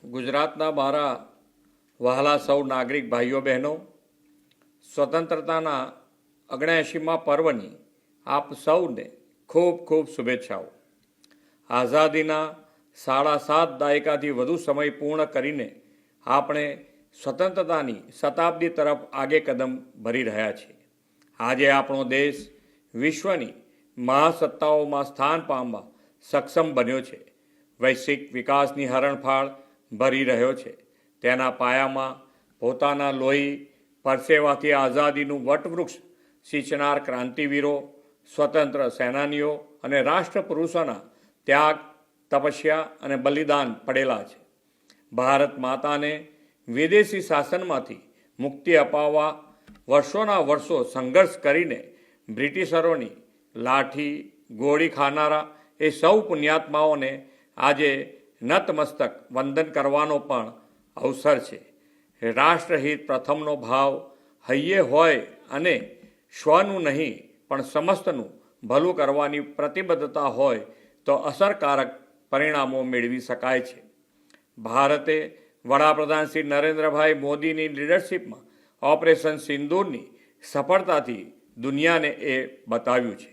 ગુજરાતના મારા વહાલા સૌ નાગરિક ભાઈઓ બહેનો, સ્વતંત્રતાના 79મા પર્વની આપ સૌને ખૂબ ખૂબ શુભેચ્છાઓ. આઝાદીના 7.5 દાયકાથી વધુ સમય પૂર્ણ કરીને આપણે સ્વતંત્રતાની શતાબ્દી તરફ આગે કદમ ભરી રહ્યા છીએ. આજે આપણો દેશ વિશ્વની મહાસત્તાઓમાં સ્થાન પામવા સક્ષમ બન્યો છે. વૈશ્વિક વિકાસની હરણફાળ ભરી રહ્યો છે. તેના પાયામાં પોતાના લોહી પરસેવાથી આઝાદીનું વટવૃક્ષ સિંચનાર ક્રાંતિવીરો, સ્વતંત્ર સેનાનીઓ અને રાષ્ટ્રપુરુષોના ત્યાગ, તપસ્યા અને બલિદાન પડેલા છે. ભારત માતાને વિદેશી શાસનમાંથી મુક્તિ અપાવવા વર્ષોના વર્ષો સંઘર્ષ કરીને બ્રિટિશરોની લાઠી ગોળી ખાનારા એ સૌ પુણ્યાત્માઓને આજે નતમસ્તક વંદન કરવાનો પણ અવસર છે. રાષ્ટ્રહિત પ્રથમનો ભાવ હૈયે હોય અને સ્વનું નહીં પણ સમસ્તનું ભલું કરવાની પ્રતિબદ્ધતા હોય તો અસરકારક પરિણામો મેળવી શકાય છે. ભારતે વડાપ્રધાન શ્રી નરેન્દ્રભાઈ મોદીની લીડરશિપમાં ઓપરેશન સિંદૂરની સફળતાથી દુનિયાને એ બતાવ્યું છે.